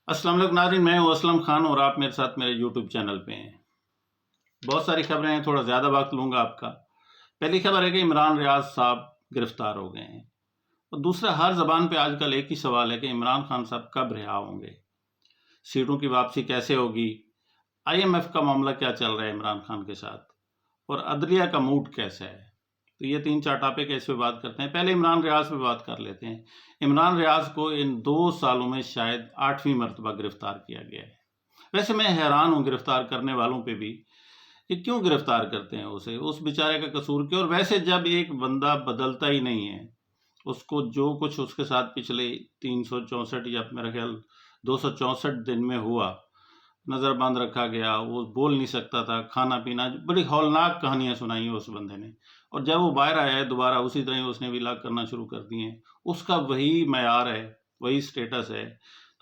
السلام علیکم ناظرین، میں ہوں اسلم خان اور آپ میرے ساتھ میرے یوٹیوب چینل پہ ہیں۔ بہت ساری خبریں ہیں، تھوڑا زیادہ وقت لوں گا آپ کا۔ پہلی خبر ہے کہ عمران ریاض صاحب گرفتار ہو گئے ہیں، اور دوسرا ہر زبان پہ آج کل ایک ہی سوال ہے کہ عمران خان صاحب کب رہا ہوں گے، سیٹوں کی واپسی کیسے ہوگی، IMF کا معاملہ کیا چل رہا ہے عمران خان کے ساتھ، اور عدلیہ کا موڈ کیسا ہے۔ تو یہ 3-4 ٹاپک ہے، اس پہ بات کرتے ہیں۔ پہلے عمران ریاض پہ بات کر لیتے ہیں۔ عمران ریاض کو ان 2 سالوں میں شاید 8ویں مرتبہ گرفتار کیا گیا ہے۔ ویسے میں حیران ہوں گرفتار کرنے والوں پہ بھی کہ کیوں گرفتار کرتے ہیں اسے، اس بیچارے کا قصور کیا۔ اور ویسے جب ایک بندہ بدلتا ہی نہیں ہے، اس کو جو کچھ اس کے ساتھ پچھلے 364 یا میرا خیال 264 دن میں ہوا، نظر بند رکھا گیا، وہ بول نہیں سکتا تھا، کھانا پینا، بڑی ہولناک کہانیاں سنائی ہیں اس بندے نے، اور جب وہ باہر آیا ہے دوبارہ اسی طرح اس نے ولاگ کرنا شروع کر دیے ہیں۔ اس کا وہی معیار ہے، وہی سٹیٹس ہے۔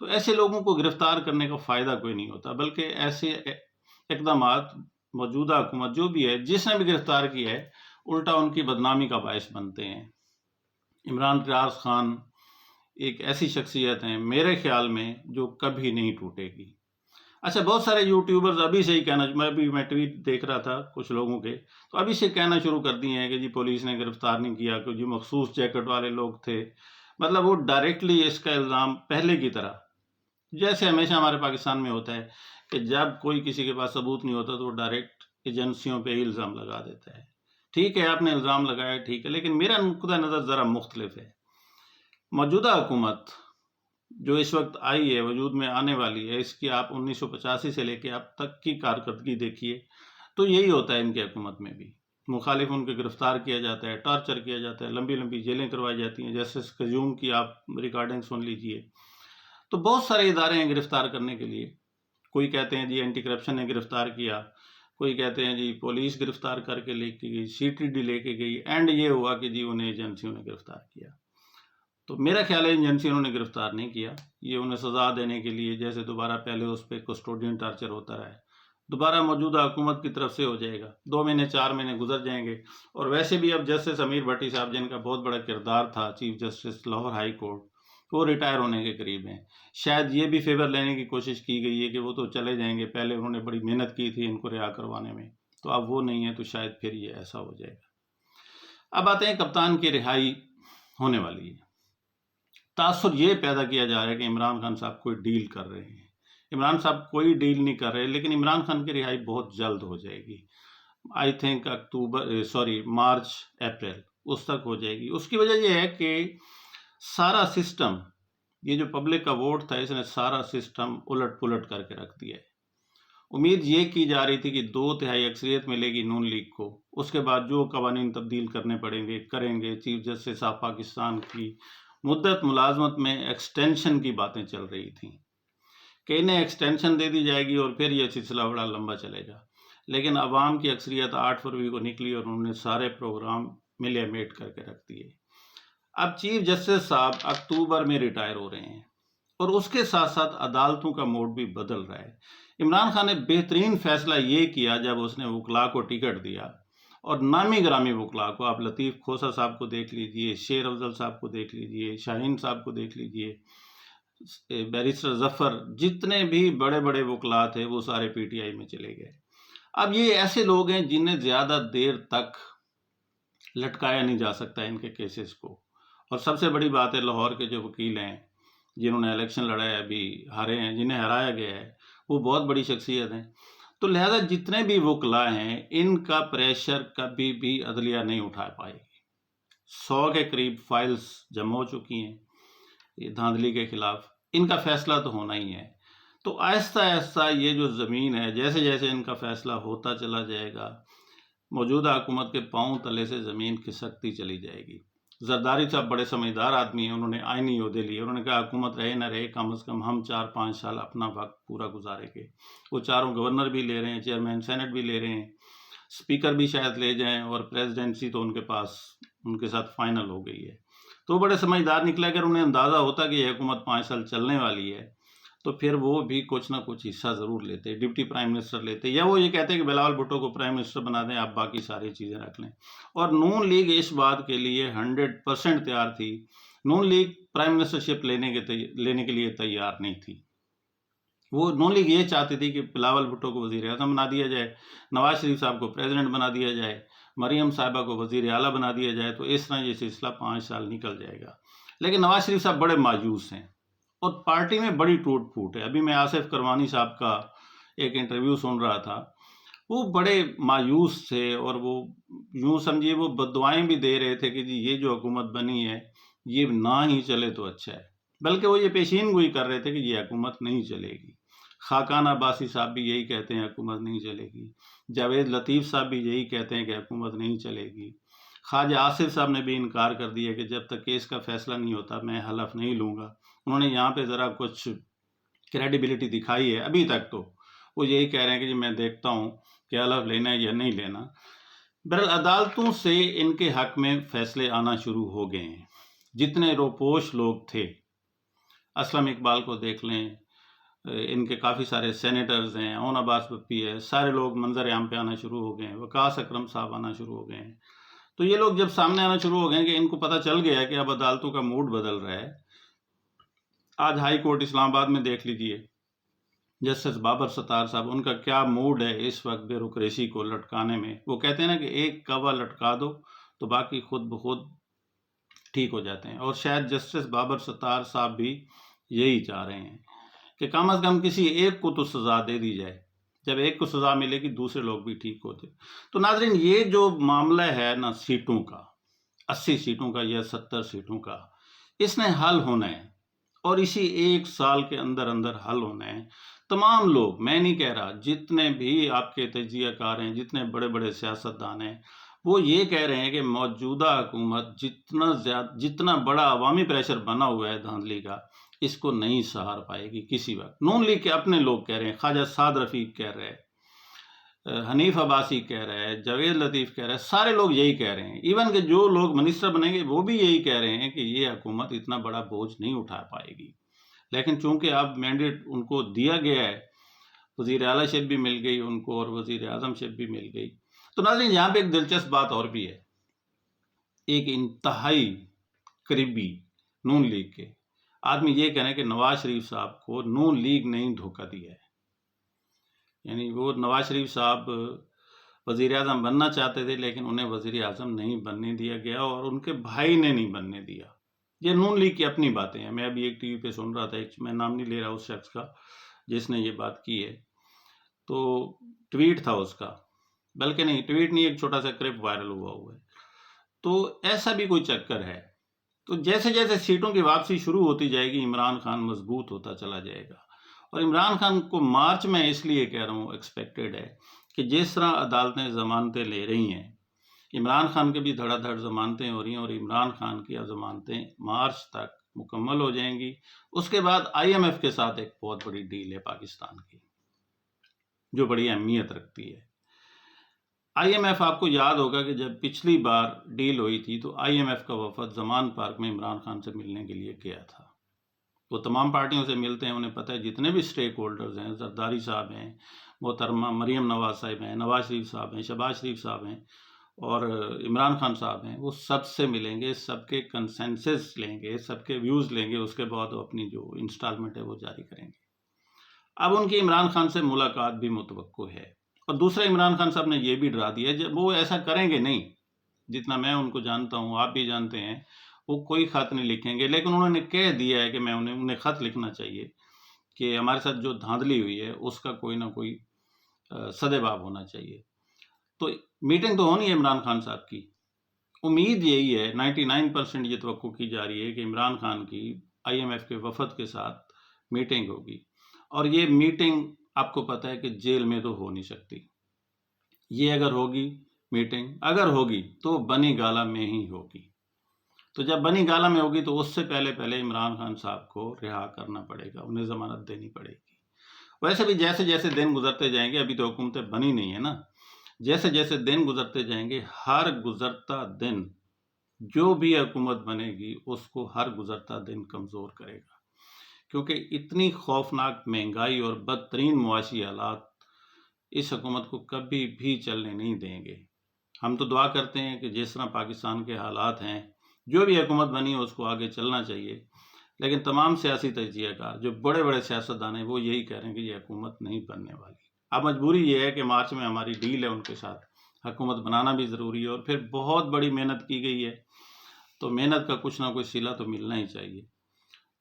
تو ایسے لوگوں کو گرفتار کرنے کا فائدہ کوئی نہیں ہوتا، بلکہ ایسے اقدامات موجودہ حکومت جو بھی ہے، جس نے بھی گرفتار کیا ہے، الٹا ان کی بدنامی کا باعث بنتے ہیں۔ عمران ریاض خان ایک ایسی شخصیت ہیں میرے خیال میں جو کبھی نہیں ٹوٹے گی۔ اچھا، بہت سارے یوٹیوبرز ابھی سے ہی کہنا، میں ٹویٹ دیکھ رہا تھا کچھ لوگوں کے، تو ابھی سے کہنا شروع کر دیے ہیں کہ جی پولیس نے گرفتار نہیں کیا، کہ جو مخصوص جیکٹ والے لوگ تھے۔ مطلب وہ ڈائریکٹلی اس کا الزام پہلے کی طرح، جیسے ہمیشہ ہمارے پاکستان میں ہوتا ہے کہ جب کوئی کسی کے پاس ثبوت نہیں ہوتا تو وہ ڈائریکٹ ایجنسیوں پہ ہی الزام لگا دیتا ہے۔ ٹھیک ہے، آپ نے الزام لگایا، ٹھیک ہے، لیکن میرا نقطہ نظر ذرا مختلف ہے۔ موجودہ حکومت جو اس وقت آئی ہے، وجود میں آنے والی ہے، اس کی آپ 1985 سے لے کے اب تک کی کارکردگی دیکھیے تو یہی ہوتا ہے ان کی حکومت میں بھی۔ مخالف ان کے گرفتار کیا جاتا ہے، ٹارچر کیا جاتا ہے، لمبی لمبی جیلیں کروائی جاتی ہیں، جسٹس قیوم کی آپ ریکارڈنگ سن لیجئے۔ تو بہت سارے ادارے ہیں گرفتار کرنے کے لیے۔ کوئی کہتے ہیں جی اینٹی کرپشن نے گرفتار کیا، کوئی کہتے ہیں جی پولیس گرفتار کر کے لے کے گئی، CTD لے کے گئی، اینڈ یہ ہوا کہ جی انہیں ایجنسیوں نے گرفتار کیا۔ تو میرا خیال ہے ایجنسیوں نے گرفتار نہیں کیا، یہ انہیں سزا دینے کے لیے، جیسے دوبارہ پہلے اس پہ کسٹوڈین ٹارچر ہوتا رہا ہے، دوبارہ موجودہ حکومت کی طرف سے ہو جائے گا۔ 2 مہینے 4 مہینے گزر جائیں گے، اور ویسے بھی اب جسٹس امیر بھٹی صاحب، جن کا بہت بڑا کردار تھا chief justice Lahore high court, وہ ریٹائر ہونے کے قریب ہیں۔ شاید یہ بھی فیور لینے کی کوشش کی گئی ہے کہ وہ تو چلے جائیں گے، پہلے انہوں نے بڑی محنت کی تھی ان کو رہا کروانے میں، تو اب وہ نہیں ہے، تو شاید پھر یہ ایسا ہو جائے گا۔ اب آتے ہیں کپتان کی رہائی ہونے والی ہے۔ تاثر یہ پیدا کیا جا رہا ہے کہ عمران خان صاحب کوئی ڈیل کر رہے ہیں۔ عمران صاحب کوئی ڈیل نہیں کر رہے، لیکن عمران خان کی رہائی بہت جلد ہو جائے گی۔ آئی تھنک مارچ اپریل اس تک ہو جائے گی۔ اس کی وجہ یہ ہے کہ سارا سسٹم، یہ جو پبلک کا ووٹ تھا، اس نے سارا سسٹم الٹ پلٹ کر کے رکھ دیا ہے۔ امید یہ کی جا رہی تھی کہ 2/3 اکثریت ملے گی نون لیگ کو، اس کے بعد جو قوانین تبدیل کرنے پڑیں گے کریں گے۔ چیف جسٹس آف پاکستان کی مدت ملازمت میں ایکسٹینشن کی باتیں چل رہی تھیں کہ انہیں ایکسٹینشن دے دی جائے گی اور پھر یہ سلسلہ بڑا لمبا چلے گا، لیکن عوام کی اکثریت 8 فروری کو نکلی اور انہوں نے سارے پروگرام ملیمیٹ کر کے رکھ دیے۔ اب چیف جسٹس صاحب اکتوبر میں ریٹائر ہو رہے ہیں، اور اس کے ساتھ ساتھ عدالتوں کا موڈ بھی بدل رہا ہے۔ عمران خان نے بہترین فیصلہ یہ کیا جب اس نے وکلاء کو ٹکٹ دیا، اور نامی گرامی وکلاء کو، آپ لطیف کھوسہ صاحب کو دیکھ لیجئے، شیر افضل صاحب کو دیکھ لیجئے، شاہین صاحب کو دیکھ لیجئے، بیرسٹر ظفر، جتنے بھی بڑے بڑے وکلاء تھے وہ سارے PTI میں چلے گئے۔ اب یہ ایسے لوگ ہیں جنہیں زیادہ دیر تک لٹکایا نہیں جا سکتا ان کے کیسز کو، اور سب سے بڑی بات ہے لاہور کے جو وکیل ہیں جنہوں نے الیکشن لڑایا، ابھی ہارے ہیں، جنہیں ہرایا گیا ہے، وہ بہت بڑی شخصیت ہیں۔ تو لہذا جتنے بھی وکلاء ہیں، ان کا پریشر کبھی بھی عدلیہ نہیں اٹھا پائے گی۔ 100 کے قریب فائلز جمع ہو چکی ہیں یہ دھاندلی کے خلاف، ان کا فیصلہ تو ہونا ہی ہے۔ تو آہستہ آہستہ یہ جو زمین ہے، جیسے جیسے ان کا فیصلہ ہوتا چلا جائے گا، موجودہ حکومت کے پاؤں تلے سے زمین کھسکتی چلی جائے گی۔ زرداری صاحب بڑے سمجھدار آدمی ہیں، انہوں نے آئینی عہدے لیے، انہوں نے کہا حکومت رہے نہ رہے، کم از کم ہم 4-5 سال اپنا وقت پورا گزاریں گے۔ وہ چاروں گورنر بھی لے رہے ہیں، چیئرمین سینٹ بھی لے رہے ہیں، اسپیکر بھی شاید لے جائیں، اور پریزیڈنسی تو ان کے پاس ان کے ساتھ فائنل ہو گئی ہے۔ تو بڑے سمجھدار نکلے۔ اگر انہیں اندازہ ہوتا کہ یہ حکومت 5 سال چلنے والی ہے تو پھر وہ بھی کچھ نہ کچھ حصہ ضرور لیتے، ڈپٹی پرائم منسٹر لیتے، یا وہ یہ کہتے کہ بلاول بھٹو کو پرائم منسٹر بنا دیں، آپ باقی ساری چیزیں رکھ لیں۔ اور نون لیگ اس بات کے لیے 100% تیار تھی۔ نون لیگ پرائم منسٹر شپ لینے کے لیے تیار نہیں تھی۔ وہ نون لیگ یہ چاہتی تھی کہ بلاول بھٹو کو وزیر اعظم بنا دیا جائے، نواز شریف صاحب کو پریزیڈنٹ بنا دیا جائے، مریم صاحبہ کو وزیر اعلیٰ بنا دیا جائے، تو اس طرح یہ سلسلہ 5 سال نکل جائے گا۔ لیکن نواز شریف صاحب بڑے مایوس ہیں اور پارٹی میں بڑی ٹوٹ پھوٹ ہے۔ ابھی میں آصف کروانی صاحب کا ایک انٹرویو سن رہا تھا، وہ بڑے مایوس تھے اور وہ یوں سمجھیے وہ بددعائیں بھی دے رہے تھے کہ جی یہ جو حکومت بنی ہے یہ نہ ہی چلے تو اچھا ہے، بلکہ وہ یہ پیشین گوئی کر رہے تھے کہ یہ حکومت نہیں چلے گی۔ خاقان عباسی صاحب بھی یہی کہتے ہیں حکومت نہیں چلے گی، جاوید لطیف صاحب بھی یہی کہتے ہیں کہ حکومت نہیں چلے گی، خواجہ آصف صاحب نے بھی انکار کر دیا کہ جب تک کیس کا فیصلہ نہیں ہوتا میں حلف نہیں لوں گا۔ انہوں نے یہاں پہ ذرا کچھ کریڈیبلٹی دکھائی ہے، ابھی تک تو وہ یہی کہہ رہے ہیں کہ جی میں دیکھتا ہوں کہ حلف لینا ہے یا نہیں لینا۔ بہرحال عدالتوں سے ان کے حق میں فیصلے آنا شروع ہو گئے ہیں۔ جتنے روپوش لوگ تھے، اسلم اقبال کو دیکھ لیں، ان کے کافی سارے سینیٹرز ہیں، اون عباس پپی ہے، سارے لوگ منظر عام پہ آنا شروع ہو گئے ہیں، وقاص اکرم صاحب آنا شروع ہو گئے ہیں۔ تو یہ لوگ جب سامنے آنا شروع ہو گئے ہیں کہ ان کو پتہ چل گیا ہے کہ اب عدالتوں کا موڈ بدل رہا ہے۔ آج ہائی کورٹ اسلام آباد میں دیکھ لیجئے جسٹس بابر ستار صاحب، ان کا کیا موڈ ہے اس وقت بیوروکریسی کو لٹکانے میں۔ وہ کہتے ہیں نا کہ ایک کوا لٹکا دو تو باقی خود بخود ٹھیک ہو جاتے ہیں، اور شاید جسٹس بابر ستار صاحب بھی یہی چاہ رہے ہیں کہ کم از کم کسی ایک کو تو سزا دے دی جائے، جب ایک کو سزا ملے گی دوسرے لوگ بھی ٹھیک ہوتے۔ تو ناظرین، یہ جو معاملہ ہے نا سیٹوں کا، 80 سیٹوں کا یا 70 سیٹوں کا، اس نے حل ہونا ہے اور اسی 1 سال کے اندر اندر حل ہونا ہے۔ تمام لوگ، میں نہیں کہہ رہا، جتنے بھی آپ کے تجزیہ کار ہیں، جتنے بڑے بڑے سیاستدان ہیں، وہ یہ کہہ رہے ہیں کہ موجودہ حکومت جتنا بڑا عوامی پریشر بنا ہوا ہے دھاندلی کا، اس کو نہیں سہار پائے گی کسی وقت۔ نون لیگ کے اپنے لوگ کہہ رہے ہیں، خواجہ سعد رفیق کہہ رہے ہیں، حنیف عباسی کہہ رہے ہیں، جاوید لطیف کہہ رہے ہیں، سارے لوگ یہی کہہ رہے ہیں۔ ایون کہ جو لوگ منسٹر بنیں گے وہ بھی یہی کہہ رہے ہیں کہ یہ حکومت اتنا بڑا بوجھ نہیں اٹھا پائے گی۔ لیکن چونکہ اب مینڈیٹ ان کو دیا گیا ہے، وزیر اعلیٰ شپ بھی مل گئی ان کو اور وزیر اعظم شپ بھی مل گئی۔ تو ناظرین، یہاں پہ ایک دلچسپ بات اور بھی ہے، ایک انتہائی قریبی نون لیگ کے آدمی یہ کہہ رہے ہیں کہ نواز شریف صاحب کو نون لیگ نے دھوکہ دیا ہے، یعنی وہ نواز شریف صاحب وزیر اعظم بننا چاہتے تھے لیکن انہیں وزیر اعظم نہیں بننے دیا گیا اور ان کے بھائی نے نہیں بننے دیا۔ یہ نون لیگ کی اپنی باتیں ہیں۔ میں ابھی ایک ٹی وی پہ سن رہا تھا، میں نام نہیں لے رہا اس شخص کا جس نے یہ بات کی ہے، تو ٹویٹ تھا اس کا، بلکہ نہیں ٹویٹ نہیں، ایک چھوٹا سا کلپ وائرل ہوا ہے۔ تو ایسا بھی کوئی چکر ہے۔ تو جیسے جیسے سیٹوں کی واپسی شروع ہوتی جائے گی، عمران خان مضبوط ہوتا چلا جائے گا۔ اور عمران خان کو مارچ میں اس لیے کہہ رہا ہوں ایکسپیکٹڈ ہے کہ جس طرح عدالتیں ضمانتیں لے رہی ہیں، عمران خان کے بھی دھڑا دھڑ ضمانتیں ہو رہی ہیں اور عمران خان کی ضمانتیں مارچ تک مکمل ہو جائیں گی۔ اس کے بعد IMF کے ساتھ ایک بہت بڑی ڈیل ہے پاکستان کی جو بڑی اہمیت رکھتی ہے۔ IMF آپ کو یاد ہوگا کہ جب پچھلی بار ڈیل ہوئی تھی تو IMF کا وفد زمان پارک میں عمران خان سے ملنے کے لیے گیا تھا۔ وہ تمام پارٹیوں سے ملتے ہیں، انہیں پتہ ہے جتنے بھی سٹیک ہولڈرز ہیں، زرداری صاحب ہیں، محترمہ مریم نواز صاحب ہیں، نواز شریف صاحب ہیں، شہباز شریف صاحب ہیں اور عمران خان صاحب ہیں، وہ سب سے ملیں گے، سب کے کنسنسس لیں گے، سب کے ویوز لیں گے، اس کے بعد وہ اپنی جو انسٹالمنٹ ہے وہ جاری کریں گے۔ اب ان کی عمران خان سے ملاقات بھی متوقع ہے، اور دوسرا عمران خان صاحب نے یہ بھی ڈرا دیا جب وہ ایسا کریں گے نہیں، جتنا میں ان کو جانتا ہوں، آپ بھی جانتے ہیں، وہ کوئی خط نہیں لکھیں گے، لیکن انہوں نے کہہ دیا ہے کہ میں انہیں خط لکھنا چاہیے کہ ہمارے ساتھ جو دھاندلی ہوئی ہے اس کا کوئی نہ کوئی سدباب ہونا چاہیے۔ تو میٹنگ تو ہونی ہے عمران خان صاحب کی، امید یہی ہے، 99% یہ توقع کی جا رہی ہے کہ عمران خان کی IMF کے وفد کے ساتھ میٹنگ ہوگی، اور یہ میٹنگ آپ کو پتہ ہے کہ جیل میں تو ہو نہیں سکتی۔ یہ اگر ہوگی میٹنگ، اگر ہوگی تو بنی گالہ میں ہی ہوگی۔ تو جب بنی گالہ میں ہوگی تو اس سے پہلے عمران خان صاحب کو رہا کرنا پڑے گا، انہیں ضمانت دینی پڑے گی۔ ویسے بھی جیسے جیسے دن گزرتے جائیں گے، ابھی تو حکومتیں بنی نہیں ہے نا، جیسے جیسے دن گزرتے جائیں گے، ہر گزرتا دن جو بھی حکومت بنے گی اس کو ہر گزرتا دن کمزور کرے گا، کیونکہ اتنی خوفناک مہنگائی اور بدترین معاشی حالات اس حکومت کو کبھی بھی چلنے نہیں دیں گے۔ ہم تو دعا کرتے ہیں کہ جس طرح پاکستان کے حالات ہیں، جو بھی حکومت بنی ہے اس کو آگے چلنا چاہیے، لیکن تمام سیاسی تجزیہ کار جو بڑے بڑے سیاستدان ہیں وہ یہی کہہ رہے ہیں کہ یہ حکومت نہیں بننے والی. اب مجبوری یہ ہے کہ مارچ میں ہماری ڈیل ہے ان کے ساتھ، حکومت بنانا بھی ضروری ہے، اور پھر بہت بڑی محنت کی گئی ہے تو محنت کا کچھ نہ کچھ صلہ تو ملنا ہی چاہیے.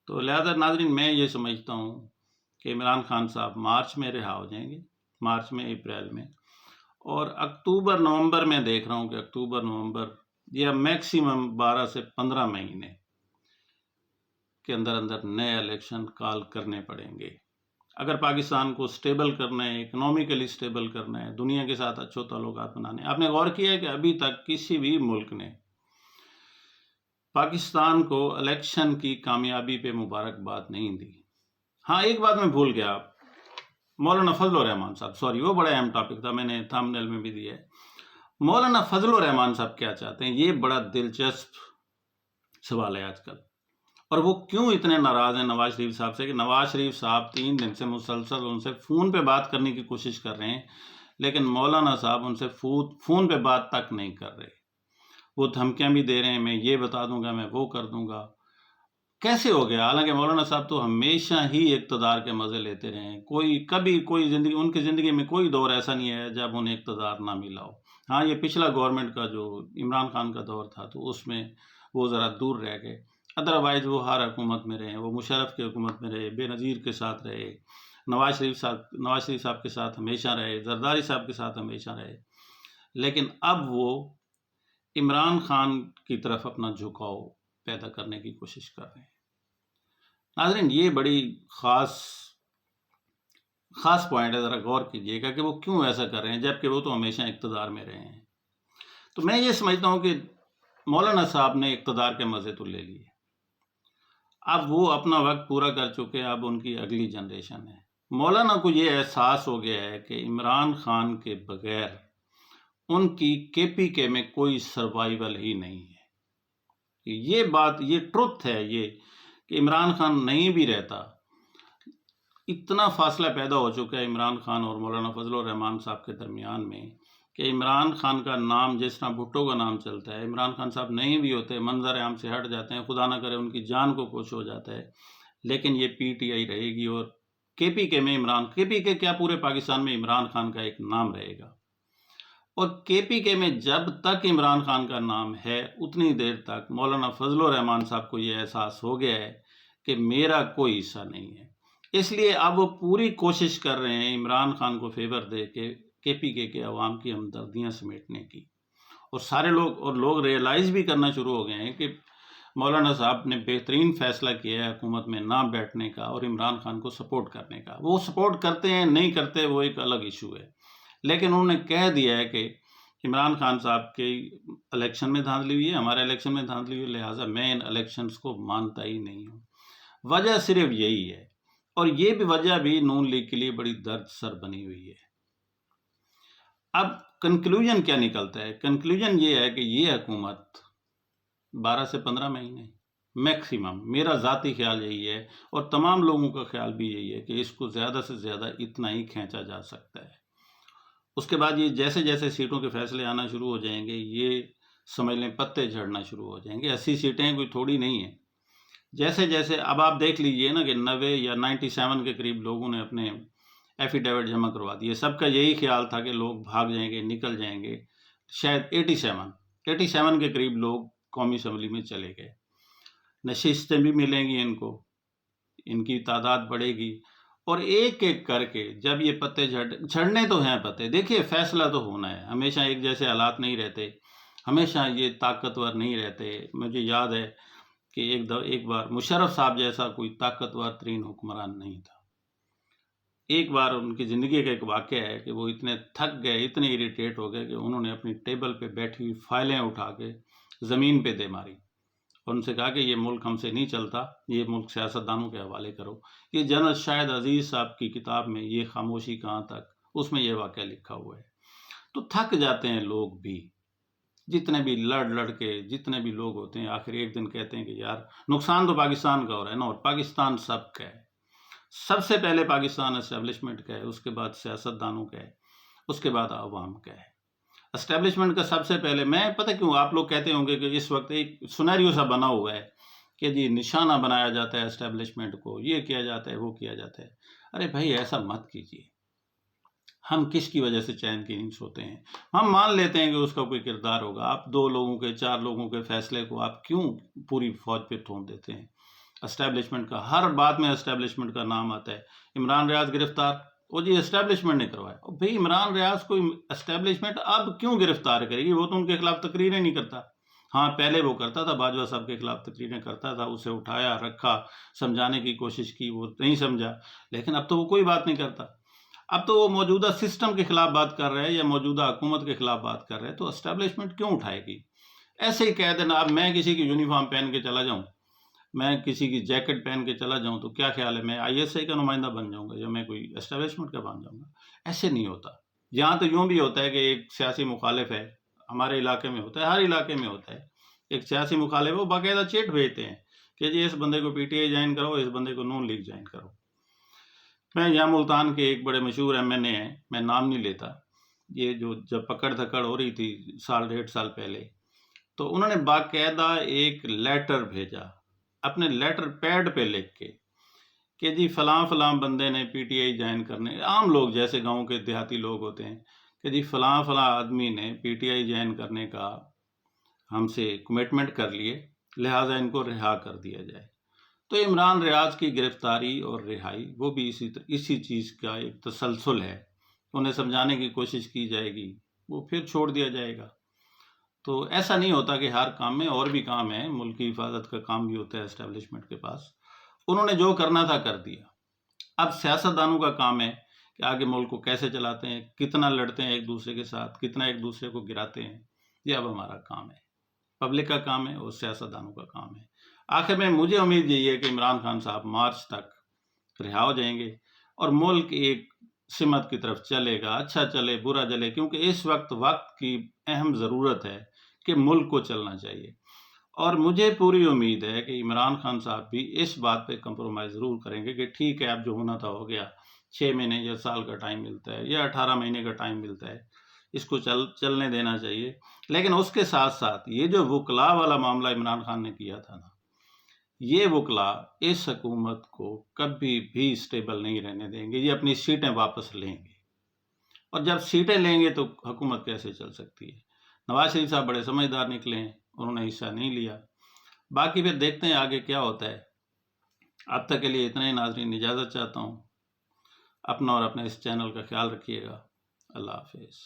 تو لہذا ناظرین میں یہ سمجھتا ہوں کہ عمران خان صاحب مارچ میں رہا ہو جائیں گے، مارچ میں اپریل میں، اور اکتوبر نومبر میں دیکھ رہا ہوں کہ اکتوبر نومبر یا میکسیمم 12 سے 15 مہینے کے اندر نئے الیکشن کال کرنے پڑیں گے. اگر پاکستان کو سٹیبل کرنا ہے، اکنومیکلی سٹیبل کرنا ہے، دنیا کے ساتھ اچھے تعلقات بنانے ہیں. آپ نے غور کیا ہے کہ ابھی تک کسی بھی ملک نے پاکستان کو الیکشن کی کامیابی پہ مبارکباد نہیں دی. ہاں ایک بات میں بھول گیا، مولانا فضل الرحمان صاحب، سوری وہ بڑا اہم ٹاپک تھا، میں نے تھمبنیل میں بھی دیا ہے. مولانا فضل الرحمان صاحب کیا چاہتے ہیں، یہ بڑا دلچسپ سوال ہے آج کل. اور وہ کیوں اتنے ناراض ہیں نواز شریف صاحب سے کہ نواز شریف صاحب 3 دن سے مسلسل ان سے فون پہ بات کرنے کی کوشش کر رہے ہیں، لیکن مولانا صاحب ان سے فون پہ بات تک نہیں کر رہے. وہ دھمکیاں بھی دے رہے ہیں، میں یہ بتا دوں گا، میں وہ کر دوں گا. کیسے ہو گیا؟ حالانکہ مولانا صاحب تو ہمیشہ ہی اقتدار کے مزے لیتے رہے ہیں. کوئی زندگی ان کی زندگی میں کوئی دور ایسا نہیں ہے جب انہیں اقتدار نہ ملا ہو. ہاں یہ پچھلا گورنمنٹ کا جو عمران خان کا دور تھا تو اس میں وہ ذرا دور رہ گئے، ادروائز وہ ہر حکومت میں رہے. وہ مشرف کی حکومت میں رہے، بے نظیر کے ساتھ رہے، نواز شریف صاحب کے ساتھ ہمیشہ رہے، زرداری صاحب کے ساتھ ہمیشہ رہے. لیکن اب وہ عمران خان کی طرف اپنا جھکاؤ پیدا کرنے کی کوشش کر رہے ہیں. ناظرین یہ بڑی خاص پوائنٹ ہے، ذرا غور کیجئے گا کہ وہ کیوں ایسا کر رہے ہیں جبکہ وہ تو ہمیشہ اقتدار میں رہے ہیں. تو میں یہ سمجھتا ہوں کہ مولانا صاحب نے اقتدار کے مزے تو لے لیے، اب وہ اپنا وقت پورا کر چکے، اب ان کی اگلی جنریشن ہے. مولانا کو یہ احساس ہو گیا ہے کہ عمران خان کے بغیر ان کی کے پی کے میں کوئی سروائیول ہی نہیں ہے. یہ بات، یہ ٹروتھ ہے یہ کہ عمران خان نہیں بھی رہتا، اتنا فاصلہ پیدا ہو چکا ہے عمران خان اور مولانا فضل الرحمان صاحب کے درمیان میں کہ عمران خان کا نام جس طرح بھٹو کا نام چلتا ہے، عمران خان صاحب نہیں بھی ہوتے، منظر عام سے ہٹ جاتے ہیں، خدا نہ کرے ان کی جان کو کچھ ہو جاتا ہے، لیکن یہ پی ٹی آئی رہے گی. اور کے پی کے میں کے پی کے کیا پورے پاکستان میں عمران خان کا ایک نام رہے گا. اور کے پی کے میں جب تک عمران خان کا نام ہے اتنی دیر تک مولانا فضل الرحمان صاحب کو یہ احساس ہو گیا ہے کہ میرا کوئی حصہ نہیں ہے. اس لیے اب وہ پوری کوشش کر رہے ہیں عمران خان کو فیور دے کے پی کے عوام کی ہمدردیاں سمیٹنے کی. اور سارے لوگ ریئلائز بھی کرنا شروع ہو گئے ہیں کہ مولانا صاحب نے بہترین فیصلہ کیا ہے حکومت میں نہ بیٹھنے کا اور عمران خان کو سپورٹ کرنے کا. وہ سپورٹ کرتے ہیں نہیں کرتے وہ ایک الگ ایشو ہے، لیکن انہوں نے کہہ دیا ہے کہ عمران خان صاحب کے الیکشن میں دھاندلی ہوئی ہے، ہمارے الیکشن میں دھاندلی ہوئی، لہٰذا میں ان الیکشنز کو مانتا ہی نہیں ہوں. وجہ صرف یہی ہے، اور یہ بھی وجہ بھی نون لیگ کے لیے بڑی درد سر بنی ہوئی ہے. اب کنکلوژن کیا نکلتا ہے؟ کنکلوژن یہ ہے کہ یہ حکومت 12 سے 15 مہینے میکسیمم، میرا ذاتی خیال یہی ہے اور تمام لوگوں کا خیال بھی یہی ہے کہ اس کو زیادہ سے زیادہ اتنا ہی کھینچا جا سکتا ہے. اس کے بعد یہ جیسے جیسے سیٹوں کے فیصلے آنا شروع ہو جائیں گے، یہ سمجھ لیں پتے جھڑنا شروع ہو جائیں گے. 80 سیٹیں کوئی تھوڑی نہیں ہیں. جیسے جیسے اب آپ دیکھ لیجئے نا کہ 90 یا 97 کے قریب لوگوں نے اپنے ایفیڈیوٹ جمع کروا دیے. سب کا یہی خیال تھا کہ لوگ بھاگ جائیں گے، نکل جائیں گے. شاید 87 کے قریب لوگ قومی اسمبلی میں چلے گئے. نشستیں بھی ملیں گی ان کو، ان کی تعداد بڑھے گی، اور ایک ایک کر کے جب یہ پتے جھڑنے تو ہیں پتے. دیکھیے فیصلہ تو ہونا ہے، ہمیشہ ایک جیسے حالات نہیں رہتے، ہمیشہ یہ طاقتور نہیں رہتے. مجھے یاد ہے کہ ایک بار مشرف صاحب جیسا کوئی طاقتور ترین حکمران نہیں تھا. ایک بار ان کی زندگی کا ایک واقعہ ہے کہ وہ اتنے تھک گئے، اتنے اریٹیٹ ہو گئے کہ انہوں نے اپنی ٹیبل پہ بیٹھی ہوئی فائلیں اٹھا کے زمین پہ دے ماری اور ان سے کہا کہ یہ ملک ہم سے نہیں چلتا، یہ ملک سیاستدانوں کے حوالے کرو. یہ جنرل شاہد عزیز صاحب کی کتاب میں یہ خاموشی کہاں تک، اس میں یہ واقعہ لکھا ہوا ہے. تو تھک جاتے ہیں لوگ بھی، جتنے بھی لڑ کے جتنے بھی لوگ ہوتے ہیں، آخر ایک دن کہتے ہیں کہ یار نقصان تو پاکستان کا ہو رہا ہے نا، اور پاکستان سب کا ہے. سب سے پہلے پاکستان اسٹیبلشمنٹ کا ہے، اس کے بعد سیاستدانوں کا ہے، اس کے بعد عوام کا ہے. اسٹیبلشمنٹ کا سب سے پہلے، میں پتہ کیوں آپ لوگ کہتے ہوں گے کہ اس وقت ایک سنیریو سا بنا ہوا ہے کہ جی نشانہ بنایا جاتا ہے اسٹیبلشمنٹ کو، یہ کیا جاتا ہے، وہ کیا جاتا ہے۔ ارے بھائی ایسا مت کیجیے۔ ہم کس کی وجہ سے چین کی نیند سوتے ہیں؟ ہم مان لیتے ہیں کہ اس کا کوئی کردار ہوگا، آپ 2 لوگوں کے 4 لوگوں کے فیصلے کو آپ کیوں پوری فوج پہ تھوپ دیتے ہیں؟ اسٹیبلشمنٹ کا ہر بات میں اسٹیبلشمنٹ کا نام آتا ہے۔ عمران ریاض گرفتار، وہ جی اسٹیبلشمنٹ نے کروایا۔ اور بھئی عمران ریاض کو اسٹیبلشمنٹ اب کیوں گرفتار کرے گی؟ وہ تو ان کے خلاف تقریریں نہیں کرتا۔ ہاں پہلے وہ کرتا تھا، باجوہ صاحب کے خلاف تقریریں کرتا تھا، اسے اٹھایا رکھا، سمجھانے کی کوشش کی، وہ نہیں سمجھا، لیکن اب تو وہ کوئی بات نہیں کرتا۔ اب تو وہ موجودہ سسٹم کے خلاف بات کر رہے ہیں یا موجودہ حکومت کے خلاف بات کر رہے ہیں، تو اسٹیبلشمنٹ کیوں اٹھائے گی؟ ایسے ہی کہہ دینا اب میں کسی کی یونیفارم پہن کے چلا جاؤں، میں کسی کی جیکٹ پہن کے چلا جاؤں تو کیا خیال ہے میں ISI کا نمائندہ بن جاؤں گا یا میں کوئی اسٹیبلشمنٹ کا بن جاؤں گا؟ ایسے نہیں ہوتا۔ یہاں تو یوں بھی ہوتا ہے کہ ایک سیاسی مخالف ہے، ہمارے علاقے میں ہوتا ہے، ہر علاقے میں ہوتا ہے، ایک سیاسی مخالف ہے، وہ باقاعدہ چیٹ بھیجتے ہیں کہ جی اس بندے کو PTI جوائن کرو، اس بندے کو نون لیگ جوائن کرو۔ میں یہاں ملتان کے ایک بڑے مشہور MNA ہیں، میں نام نہیں لیتا، یہ جو جب پکڑ دھکڑ ہو رہی تھی 1.5 سال پہلے، تو انہوں نے باقاعدہ ایک لیٹر بھیجا اپنے لیٹر پیڈ پہ لکھ کے کہ جی فلاں فلاں بندے نے PTI جوائن کرنے، عام لوگ جیسے گاؤں کے دیہاتی لوگ ہوتے ہیں کہ جی فلاں فلاں آدمی نے PTI جوائن کرنے کا ہم سے کمٹمنٹ کر لیے، لہٰذا ان کو رہا کر دیا جائے۔ تو عمران ریاض کی گرفتاری اور رہائی وہ بھی اسی چیز کا ایک تسلسل ہے، انہیں سمجھانے کی کوشش کی جائے گی، وہ پھر چھوڑ دیا جائے گا۔ تو ایسا نہیں ہوتا کہ ہر کام میں، اور بھی کام ہے، ملک کی حفاظت کا کام بھی ہوتا ہے اسٹیبلشمنٹ کے پاس۔ انہوں نے جو کرنا تھا کر دیا، اب سیاستدانوں کا کام ہے کہ آگے ملک کو کیسے چلاتے ہیں، کتنا لڑتے ہیں ایک دوسرے کے ساتھ، کتنا ایک دوسرے کو گراتے ہیں، یہ اب ہمارا کام ہے، پبلک کا کام ہے اور سیاستدانوں کا کام ہے۔ آخر میں مجھے امید یہی ہے کہ عمران خان صاحب مارچ تک رہا ہو جائیں گے اور ملک ایک سمت کی طرف چلے گا، اچھا چلے برا چلے، کیونکہ اس وقت کی اہم ضرورت ہے کہ ملک کو چلنا چاہیے۔ اور مجھے پوری امید ہے کہ عمران خان صاحب بھی اس بات پہ کمپرومائز ضرور کریں گے کہ ٹھیک ہے اب جو ہونا تھا ہو گیا، 6 مہینے یا سال کا ٹائم ملتا ہے یا 18 مہینے کا ٹائم ملتا ہے، اس کو چلنے دینا چاہیے۔ لیکن اس کے ساتھ ساتھ یہ جو وکلاء والا معاملہ عمران خان نے کیا تھا نا، یہ وکلاء اس حکومت کو کبھی بھی اسٹیبل نہیں رہنے دیں گے، یہ اپنی سیٹیں واپس لیں گے، اور جب سیٹیں لیں گے تو حکومت کیسے چل سکتی ہے؟ نواز شریف صاحب بڑے سمجھدار نکلے ہیں، انہوں نے حصہ نہیں لیا، باقی پھر دیکھتے ہیں آگے کیا ہوتا ہے۔ اب تک کے لیے اتنا ہی ناظرین، اجازت چاہتا ہوں، اپنا اور اپنے اس چینل کا خیال رکھیے گا۔ اللہ حافظ۔